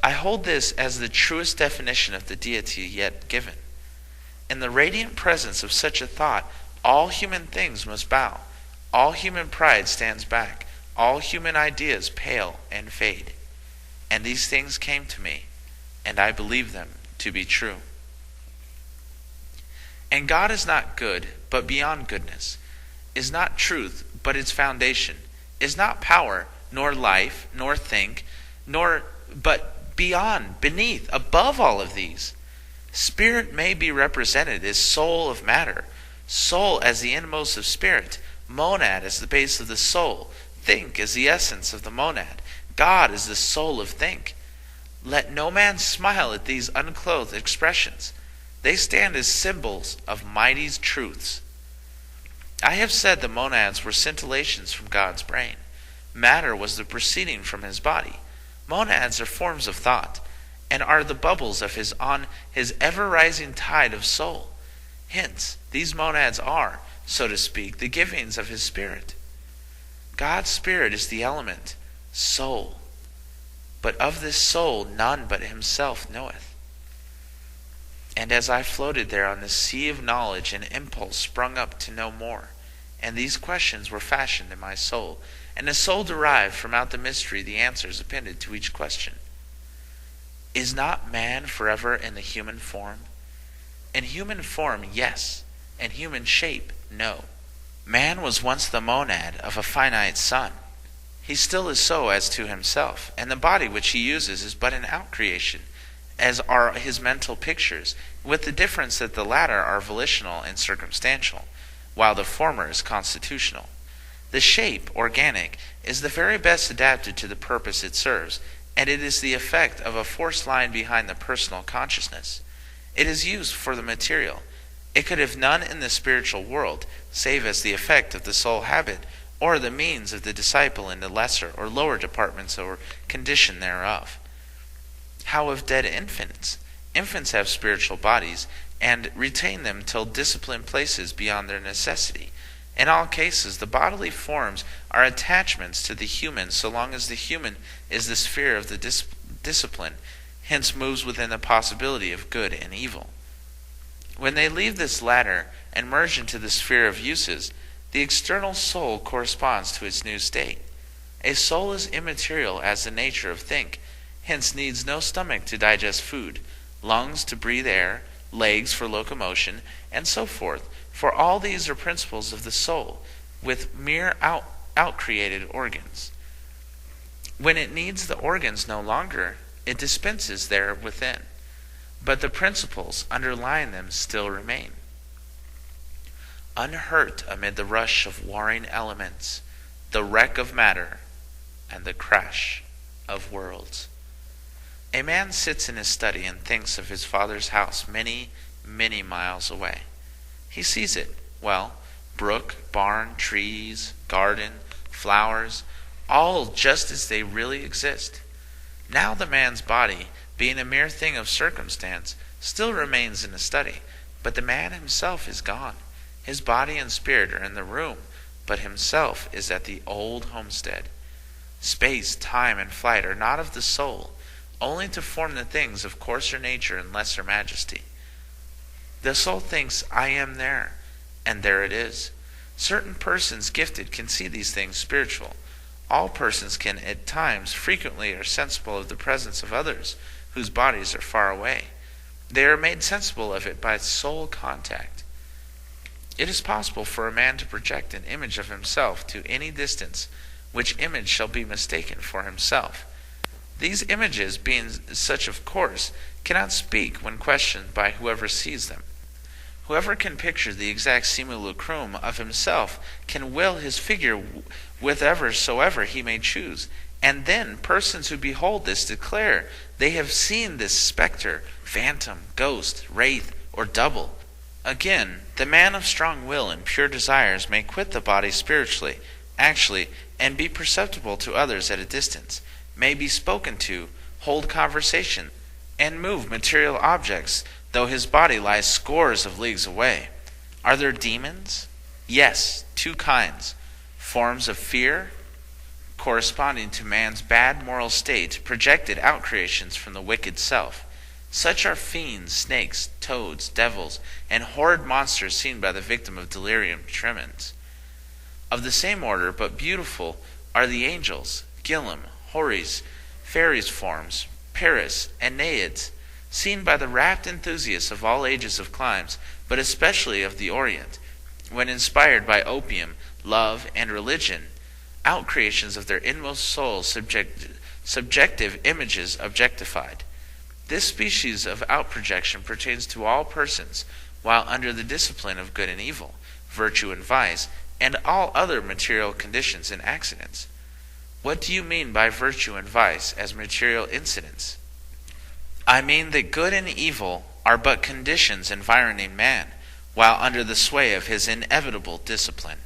I hold this as the truest definition of the deity yet given. In the radiant presence of such a thought, all human things must bow, all human pride stands back, all human ideas pale and fade. And these things came to me, and I believe them to be true. And God is not good, but beyond goodness, is not truth, but its foundation, is not power, nor life, nor think, but beyond, beneath, above all of these. Spirit may be represented as soul of matter, soul as the inmost of spirit, monad as the base of the soul, think as the essence of the monad, God as the soul of think. Let no man smile at these unclothed expressions. They stand as symbols of mighty truths. I have said the monads were scintillations from God's brain. Matter was the proceeding from his body. Monads are forms of thought, and are the bubbles of his ever-rising tide of soul. Hence, these monads are, so to speak, the givings of his spirit. God's spirit is the element, soul. But of this soul none but himself knoweth. And as I floated there on the sea of knowledge, an impulse sprung up to know more. And these questions were fashioned in my soul, and the soul derived from out the mystery the answers appended to each question. Is not man forever in the human form? In human form, yes. In human shape, no. Man was once the monad of a finite sun. He still is so as to himself, and the body which he uses is but an outcreation, as are his mental pictures, with the difference that the latter are volitional and circumstantial, while the former is constitutional. The shape, organic, is the very best adapted to the purpose it serves, and it is the effect of a force line behind the personal consciousness. It is used for the material. It could have none in the spiritual world, save as the effect of the soul habit, or the means of the disciple in the lesser or lower departments or condition thereof. How of dead infants? Infants have spiritual bodies, and retain them till discipline places beyond their necessity. In all cases, the bodily forms are attachments to the human so long as the human is the sphere of the discipline, hence moves within the possibility of good and evil. When they leave this latter and merge into the sphere of uses, the external soul corresponds to its new state. A soul is immaterial as the nature of think, hence needs no stomach to digest food, lungs to breathe air, legs for locomotion, and so forth, for all these are principles of the soul, with mere out-created organs. When it needs the organs no longer, it dispenses there within, but the principles underlying them still remain. Unhurt amid the rush of warring elements, the wreck of matter, and the crash of worlds. A man sits in his study and thinks of his father's house many, many miles away. He sees it, well, brook, barn, trees, garden, flowers, all just as they really exist. Now the man's body, being a mere thing of circumstance, still remains in the study, but the man himself is gone. His body and spirit are in the room, but himself is at the old homestead. Space, time, and flight are not of the soul, only to form the things of coarser nature and lesser majesty. The soul thinks, I am there, and there it is. Certain persons gifted can see these things spiritual. All persons can at times, frequently, are sensible of the presence of others whose bodies are far away. They are made sensible of it by soul contact. It is possible for a man to project an image of himself to any distance, which image shall be mistaken for himself. These images, being such of course, cannot speak when questioned by whoever sees them. Whoever can picture the exact simulacrum of himself can will his figure whithersoever he may choose, and then persons who behold this declare they have seen this spectre, phantom, ghost, wraith, or double. Again, the man of strong will and pure desires may quit the body spiritually, actually, and be perceptible to others at a distance, may be spoken to, hold conversation, and move material objects, though his body lies scores of leagues away. Are there demons? Yes, two kinds. Forms of fear, corresponding to man's bad moral state, projected out creations from the wicked self. Such are fiends, snakes, toads, devils, and horrid monsters seen by the victim of delirium tremens. Of the same order, but beautiful, are the angels, Gillim, Houris, fairies' forms, Paris, and Naiads, seen by the rapt enthusiasts of all ages of climes, but especially of the Orient, when inspired by opium, love, and religion, out-creations of their inmost souls, subjective images objectified. This species of out-projection pertains to all persons, while under the discipline of good and evil, virtue and vice, and all other material conditions and accidents. What do you mean by virtue and vice as material incidents? I mean that good and evil are but conditions environing man, while under the sway of his inevitable discipline.